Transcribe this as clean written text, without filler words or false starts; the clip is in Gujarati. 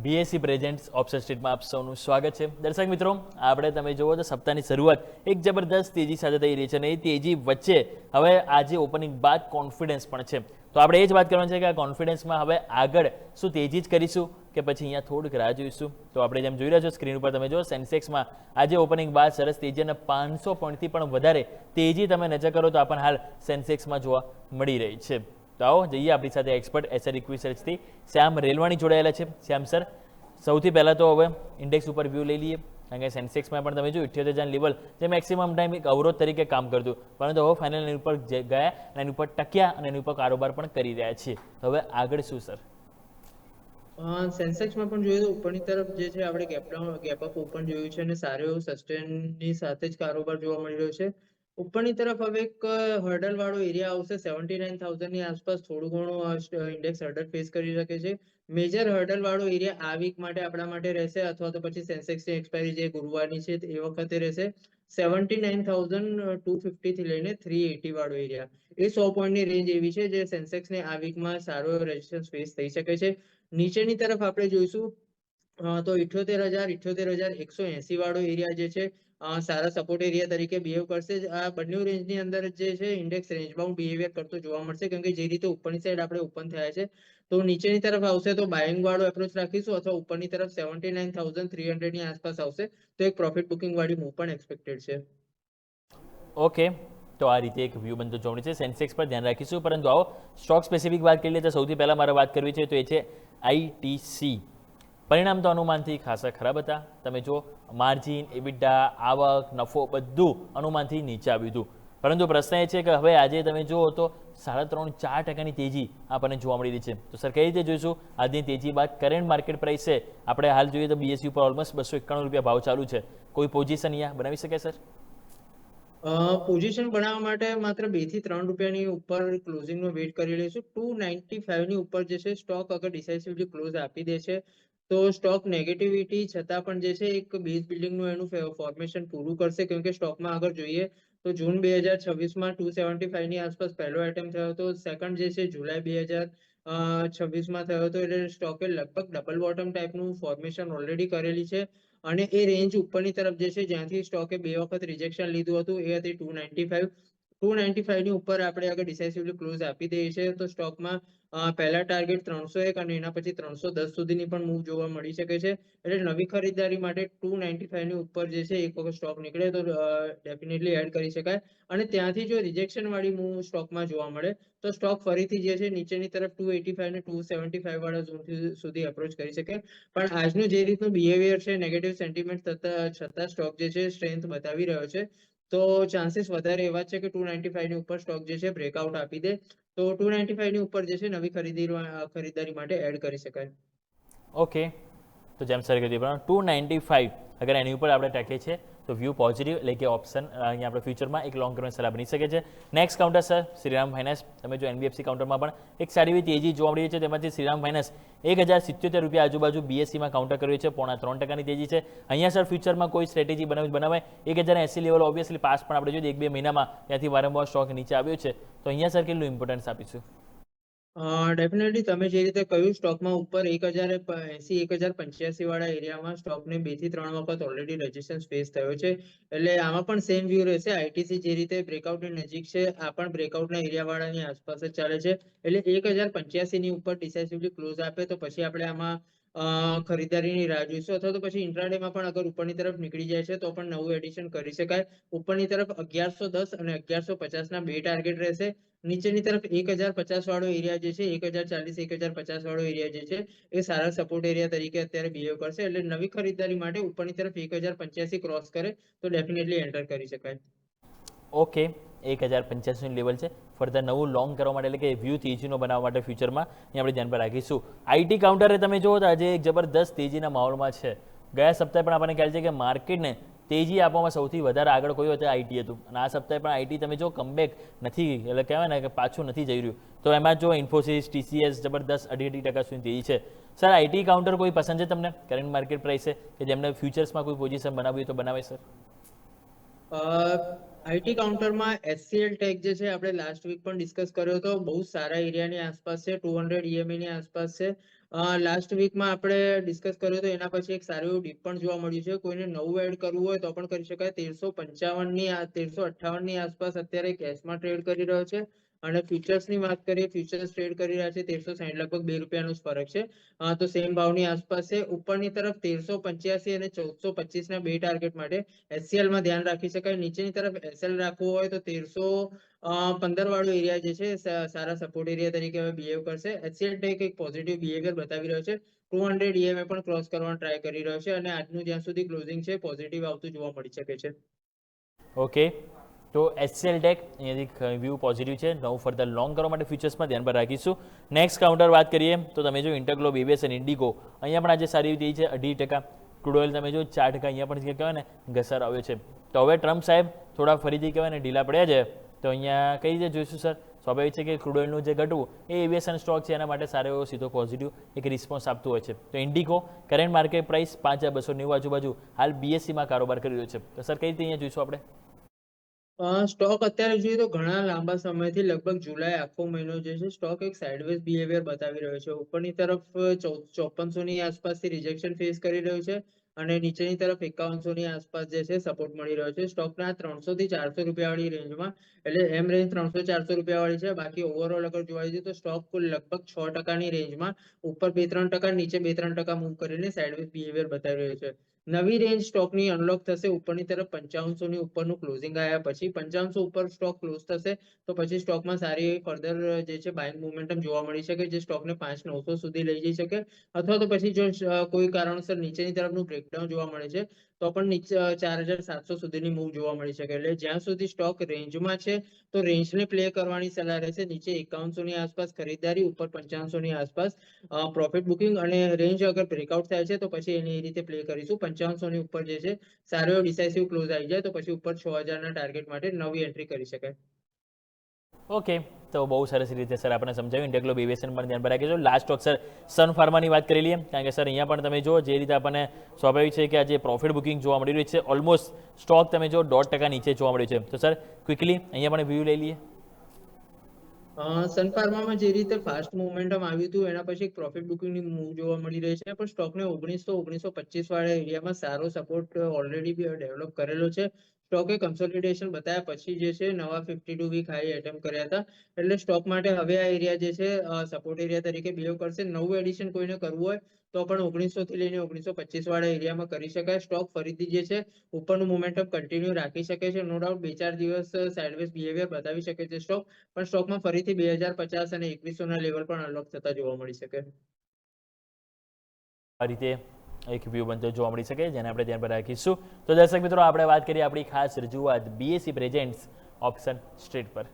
બીએસસી પ્રેઝેન્ટ્સ ઓપ્શન સ્ટ્રીટમાં આપ સૌનું સ્વાગત છે. દર્શક મિત્રો, આપણે તમે જુઓ તો સપ્તાહની શરૂઆત એક જબરદસ્ત તેજી સાથે થઈ રહી છે અને એ તેજી વચ્ચે હવે આજે ઓપનિંગ બાદ કોન્ફિડન્સ પણ છે. તો આપણે એ જ વાત કરવાની છે કે આ કોન્ફિડન્સમાં હવે આગળ શું તેજી જ કરીશું કે પછી અહીંયા થોડીક રાહ જોઈશું. તો આપણે જેમ જોઈ રહ્યા છો સ્ક્રીન ઉપર તમે જો સેન્સેક્સમાં આજે ઓપનિંગ બાદ સરસ તેજી અને 500 પોઈન્ટથી પણ વધારે તેજી તમે નજર કરો તો આપણને હાલ સેન્સેક્સમાં જોવા મળી રહી છે. તો આવો જઈએ આપણી સાથે એક્સપર્ટ એસઆર રિસર્ચથી શ્યામ રેલવાણી જોડાયેલા છે. શ્યામ સર, સૌથી પહેલાં તો હવે ઇન્ડેક્સ ઉપર વ્યૂ લઈ લઈએ, કારણ કે સેન્સેક્સમાં પણ તમે જો 78,000 લેવલ જે મેક્સિમમ ટાઈમ એક અવરોધ તરીકે કામ કરતું, પરંતુ હવે ફાઇનલ એની ઉપર ગયા અને એની ઉપર ટક્યા અને એની ઉપર કારોબાર પણ કરી રહ્યા છીએ. તો હવે આગળ શું સર? સેન્સેક્સમાં પણ જોઈએ તો ઉપરની તરફ જે છે આપણે ગેપ અપ ઓપન જોયું છે અને સારો એવો સસ્ટેનની સાથે જ કારોબાર જોવા મળી રહ્યો છે. ઉપરની તરફ હવે એક હર્ડલ વાળો એરિયા આવશે 79,000 ની આસપાસ, થોડું ઘણું ઇન્ડેક્સ હર્ડલ ફેસ કરી શકે છે. મેજર હર્ડલ વાળો એરિયા આ વીક માટે આપણા માટે રહેશે, અથવા તો પછી સેન્સેક્સની એક્સપાયરી જે ગુરુવારની છે એ વખતે રહેશે 79,250 થી લઈને 380 વાળો એરિયા. એ 100 પોઈન્ટની રેન્જ એવી છે જે સેન્સેક્સને આ વીકમાં સારો રેઝિસ્ટન્સ ફેસ થઈ શકે છે. નીચેની તરફ આપણે જોઈશું તો 78,180 વાળો એરિયા જે છે સારા સપોર્ટ એરિયા તરીકે બિહેવ કરશે. આ બંને રેન્જની અંદર જે છે ઇન્ડેક્સ રેન્જ બાઉન્ડ બિહેવિયર કરતો જોવા મળશે, કેમ કે જે રીતે ઉપરની સાઈડ આપણે ઓપન થયા છે તો નીચેની તરફ આવશે તો બાઇંગ વાળો એપ્રોચ રાખીશું, અથવા ઉપરની તરફ 79,300 ની આસપાસ આવશે તો એક પ્રોફિટ બુકિંગ વાળી મૂવ પણ એક્સપેક્ટેડ છે. ઓકે, તો આ રીતે એક વ્યૂ બનતો જોવાની છે. સેન્સેક્સ પર ધ્યાન રાખીશું, પરંતુ આવો સ્ટોક સ્પેસિફિક વાત કરી લઈએ તો સૌથી પહેલાં મારે વાત કરવી છે તો એ છે આઈટીસી. પરિણામ તો અનુમાનથી ખાસા ખરાબ હતા. તમે જો માર્જિન, એબિટા, આવક, નફો બધું અનુમાનથી નીચે આવ્યું હતું, પરંતુ પ્રશ્ન એ છે કે હવે આજે તમે જુઓ તો 3.5-4% તેજી આપણને જોવા મળી રહી છે. તો સર કઈ રીતે જોઈશું આજની તેજી બાદ કરંટ માર્કેટ પ્રાઇસ છે આપણે હાલ જોઈએ તો બીએસસી ઉપર ઓલમોસ્ટ 291 રૂપિયા ભાવ ચાલુ છે. કોઈ પોઝિશન અહીંયા બનાવી શકે સર? પોઝિશન બનાવવા માટે માત્ર 2 થી 3 રૂપિયાની ઉપર ક્લોઝિંગનો વેટ કરી લઈશું. 295 ની ઉપર જે છે સ્ટોક અગર ડિસાઇસિવલી ક્લોઝ આપી દે છે તો સ્ટોક નેગેટિવિટી છતાં પણ જે છે એક બેઝ બિલ્ડિંગનું એનું ફોર્મેશન પૂરું કરશે, કેમ કે સ્ટોકમાં આગળ જોઈએ તો જૂન 2026માં 275 ની આસપાસ પહેલો એટેમ્પ થયો હતો, સેકન્ડ જે છે જુલાઈ 2026માં થયો હતો. એટલે સ્ટોકે લગભગ ડબલ બોટમ ટાઈપનું ફોર્મેશન ઓલરેડી કરેલી છે અને એ રેન્જ ઉપરની તરફ જે છે જ્યાંથી સ્ટોકે 2 વખત રિજેક્શન લીધું હતું એ હતી 295 ની ઉપર આપણે આગળ ડિસાઇસિવલી ક્લોઝ આપી દઈએ છે તો સ્ટોકમાં પહેલા ટાર્ગેટ 301 અને એના પછી 310 સુધીની પણ મૂવ જોવા મળી શકે છે. એટલે નવી ખરીદારી માટે 295 ની ઉપર જે છે એક વખત સ્ટોક નીકળે તો ડેફિનેટલી એડ કરી શકાય. અને ત્યાંથી જો રિજેક્શન વાળી મૂવ સ્ટોકમાં જોવા મળે તો સ્ટોક ફરીથી જે છે નીચેની તરફ 285 ને 275 વાળા ઝોન સુધી એપ્રોચ કરી શકે. પણ આજનું જે રીતનું બિહેવિયર છે નેગેટિવ સેન્ટિમેન્ટ છતાં સ્ટોક જે છે સ્ટ્રેન્થ બતાવી રહ્યો છે, તો ચાન્સીસ વધારે એવા છે કે 295 ની ઉપર સ્ટોક જે છે બ્રેકઆઉટ આપી દે તો 295 ની ઉપર જે છે નવી ખરીદારી માટે એડ કરી શકાય. ઓકે, તો જેમ સર કીધું 295 અગર એની ઉપર આપણે ટેકે છે તો વ્યૂ પોઝિટિવ એટલે કે ઓપ્શન અહીંયા આપણે ફ્યુચરમાં એક લોંગ ટર્મ સલાહ બની શકે છે. Next counter sir Shriram finance. તમે જો એનબીએફસી કાઉન્ટરમાં પણ એક સારી એવી તેજી જોવા મળી છે, તેમાંથી શ્રીરામ ફાઇનાન્સ 1077 રૂપિયા આજુબાજુ બીએસસીમાં કાઉન્ટર કર્યું છે, 3.5% તેજી છે. અહીંયા સર ફ્યુચરમાં કોઈ સ્ટ્રેટેજી બનાવાય 1080 લેવલ ઓબ્વિયસલી પાસ પણ આપણે જોઈએ 1-2 મહિનામાં ત્યાંથી વારંવાર સ્ટોક નીચે આવ્યો છે, તો અહીંયા સર કેટલું ઇમ્પોર્ટન્સ આપીશું? ડેફિનેટલી તમે જે રીતે કહ્યું સ્ટોકમાં ઉપર 1080 1085 વાળા એરિયામાં સ્ટોકને 2 થી 3 વખત ઓલરેડી રેઝિસ્ટન્સ ફેસ થયો છે. એટલે આમાં પણ સેમ વ્યૂ રહેશે. આઈટીસી જે રીતે બ્રેકઆઉટની નજીક છે આ પણ બ્રેકઆઉટના એરિયા વાળાની આસપાસ જ ચાલે છે. એટલે 1085 ની ઉપર ડિસાઇસિવલી ક્લોઝ આપે તો પછી આપણે આમાં ખરીદારીની રાહ જોઈશું, અથવા તો પછી ઇન્ટ્રાડેમાં પણ અગર ઉપરની તરફ નીકળી જાય છે તો પણ નવું એડિશન કરી શકાય. ઉપરની તરફ 1110 અને 1150 ના બે ટાર્ગેટ રહેશે. નીચેની તરફ 1050 વાળો એરિયા જે છે 1040 1050 વાળો એરિયા જે છે એ સારા સપોર્ટ એરિયા તરીકે અત્યારે બિહેવ કરશે. એટલે નવી ખરીદારી માટે ઉપરની તરફ 1085 ક્રોસ કરે તો ડેફિનેટલી એન્ટર કરી શકાય. ઓકે, 1085 લેવલ છે. ફર્ધર નવું લોંગ કરવા માટે એટલે કે વ્યૂ તેજીનો બનાવવા માટે ફ્યુચરમાં અહીં આપણે ધ્યાન પર રાખીશું. આઈટી કાઉન્ટરે તમે જુઓ તો આજે એક જબરદસ્ત તેજીના માહોલમાં છે. ગયા સપ્તાહે પણ આપણને ખ્યાલ છે કે માર્કેટને તેજી આપવામાં સૌથી વધારે આગળ કોઈ હતું આઈટી હતું, અને આ સપ્તાહે પણ આઈટી તમે જો કમબેક નથી, એટલે કહેવાય ને કે પાછું નથી જઈ રહ્યું. તો એમાં જો ઇન્ફોસિસ, ટીસીએસ જબરદસ્ત 2.5% સુધી તેજી છે. સર આઈટી કાઉન્ટર કોઈ પસંદ છે તમને કરંટ માર્કેટ પ્રાઇસ છે કે જેમને ફ્યુચર્સમાં કોઈ પોઝિશન બનાવવી હોય તો બનાવે સર? આઈટી કાઉન્ટરમાં એચસીએલ ટેક જે છે આપણે લાસ્ટ વીક પણ ડિસ્કસ કર્યો હતો, બહુ સારા એરિયાની આસપાસ છે, 200 EMA ની આસપાસ છે. લાસ્ટ વીકમાં આપણે ડિસ્કસ કર્યો હતો, એના પછી એક સારું એવું ડીપ પણ જોવા મળ્યું છે. કોઈને નવું એડ કરવું હોય તો પણ કરી શકાય. 1355 ની 1358 ની આસપાસ અત્યારે કેશમાં ટ્રેડ કરી રહ્યો છે. અને ફ્યુચર્સની વાત કરીએ, ફ્યુચર્સ ટ્રેડ કરી રહ્યા છે 1360, લગભગ 2 રૂપિયાનો જ ફરક છે. તો સેમ ભાવની આસપાસ છે. ઉપરની તરફ 1385 અને 1425 ના બે ટાર્ગેટ માટે એચસીએલ માં ધ્યાન રાખી શકાય. નીચેની તરફ એસએલ રાખવું હોય તો 1315 વાળો એરિયા જે છે સારા સપોર્ટ એરિયા તરીકે હવે બિહેવ કરશે. એચસીએલ ટેક એક પોઝિટિવ બિહેવિયર બતાવી રહ્યો છે. 200 EMA પણ ક્રોસ કરવાનો ટ્રાય કરી રહ્યો છે અને આજનું જ્યાં સુધી ક્લોઝિંગ છે પોઝિટિવ આવતું જોવા મળી શકે છે. ઓકે, તો એચસીએલ ટેક અહીંયાથી વ્યૂ પોઝિટિવ છે. નવું ફર્ધર લોંગ કરવા માટે ફ્યુચર્સમાં ધ્યાન પર રાખીશું. નેક્સ્ટ કાઉન્ટર વાત કરીએ તો તમે જો ઇન્ટરગ્લોબ, એબીએસ અને ઇન્ડિગો, અહીંયા પણ આજે સારી તેજી છે 2.5%. ક્રૂડ ઓઇલ તમે જો 4%, અહીંયા પણ જે કહેવાય ને ઘસારો આવ્યો છે. તો હવે ટ્રમ્પ સાહેબ થોડા ફરીથી કહેવાય ને ઢીલા પડ્યા છે, તો અહીંયા કઈ રીતે જોઈશું સર? સ્વાભાવિક છે કે ક્રૂડ ઓઇલનું જે ઘટવું એ એવિએશન સ્ટોક છે, એના માટે સારો એવો સીધો પોઝિટિવ એક રિસ્પોન્સ આપતું હોય છે. તો ઇન્ડિગો કરંટ માર્કેટ પ્રાઇસ 5290 આજુબાજુ હાલ બીએસસીમાં કારોબાર કરી રહ્યો છે. તો સર કઈ રીતે અહીંયા જોઈશું આપણે? સ્ટોક અત્યારે જોઈએ તો ઘણા લાંબા સમયથી, લગભગ જુલાઈ આખો મહિનો જે છે, સ્ટોક એક સાઇડવેઝ બિહેવિયર બતાવી રહ્યો છે. ઉપરની તરફ 5400 ની આસપાસથી રિજેક્શન ફેસ કરી રહ્યું છે અને નીચેની તરફ 5100 ની આસપાસ જે છે સપોર્ટ મળી રહ્યો છે. સ્ટોકના 300 થી 400 રૂપિયા વાળી રેન્જમાં, એટલે એમ રેન્જ 300-400 રૂપિયા વાળી છે. બાકી ઓવરઓલ અગર જોવા જઈએ તો સ્ટોક કુલ લગભગ 6% ની રેન્જમાં ઉપર 2-3%, નીચે 2-3% મૂવ કરીને સાઇડવેઝ બિહેવિયર બતાવી રહ્યો છે. નવી રેન્જ સ્ટોકની અનલોક થશે ઉપરની તરફ 5500 ની ઉપરનું ક્લોઝિંગ આવ્યા પછી. 5500 ઉપર સ્ટોક ક્લોઝ થશે તો પછી સ્ટોકમાં સારી ફર્ધર જે છે બાઇંગ મોમેન્ટમ જોવા મળી શકે, જે સ્ટોકને 5900 સુધી લઈ જઈ શકે. અથવા તો પછી જો કોઈ કારણસર નીચેની તરફનું બ્રેકડાઉન જોવા મળે છે તો પણ નીચે 4700 સુધીની મૂવ જોવા મળી શકે. એટલે જ્યાં સુધી સ્ટોક રેન્જમાં છે તો રેન્જને પ્લે કરવાની સલાહ રહેશે. નીચે 5100 ની આસપાસ ખરીદારી, ઉપર 5500 ની આસપાસ પ્રોફિટ બુકિંગ, અને રેન્જ અગર બ્રેકઆઉટ થાય છે તો પછી એની રીતે પ્લે કરીશું. 5500 ની ઉપર જે છે સારો એવો ડિસાઇસિવ ક્લોઝ આવી જાય તો પછી ઉપર 6000 ના ટાર્ગેટ માટે નવી એન્ટ્રી કરી શકાય. ઓકે, તો બહુ સરસ રીતે સર આપણે સમજાવ્યું. ઇન્ટરગ્લોબ એવિએશન પણ ધ્યાન પર રાખીશું. લાસ્ટ સ્ટોક સર સન ફાર્માની વાત કરી લઈએ, કારણ કે સર અહીંયા પણ તમે જો જે રીતે આપણને સ્વાભાવિક છે કે આજે પ્રોફિટ બુકિંગ જોવા મળી રહ્યું છે. ઓલમોસ્ટ સ્ટોક તમે જો 1.5% નીચે જોવા મળ્યું છે. તો સર ક્વિકલી અહીંયા પણ વ્યૂ લઈ લઈએ. સન ફાર્મામાં જે રીતે ફાસ્ટ મોમેન્ટમ આવ્યું હતું એના પછી એક પ્રોફિટ બુકિંગની મૂવ જોવા મળી રહી છે, પણ સ્ટોકને 1900-1925 વાળા એરિયામાં સારો સપોર્ટ ઓલરેડી ડેવલપ કરેલો છે. સ્ટોકે કન્સોલિડેશન બતાવ્યા પછી જે છે નવા 52 વીક હાઈ એટેમ્પ કર્યા હતા. એટલે સ્ટોક માટે હવે આ એરિયા જે છે સપોર્ટ એરિયા તરીકે બિહેવ કરશે. નવું એડિશન કોઈને કરવું હોય તો પણ 1900 થી લઈને 1925 વાળા એરિયામાં કરી શકાય. સ્ટોક ફરીથી જે છે ઉપરનું મોમેન્ટમ કન્ટિન્યુ રાખી શકે છે. નો ડાઉટ 2-4 દિવસ સાઇડવેઝ બિહેવિયર બતાવી શકે છે સ્ટોક, પણ સ્ટોકમાં ફરીથી 2050 અને 2100 ના લેવલ પણ અનલોક થતા જોવા મળી શકે. આ રીતે એક વ્યૂ બનતો જોવા મળી શકે, જેને આપણે ધ્યાન પર રાખીશું. તો દર્શક મિત્રો, આપણે વાત કરીએ આપણી ખાસ રજૂઆત બીએસસી પ્રેઝેન્ટ્સ ઓપ્શન સ્ટ્રીટ પર.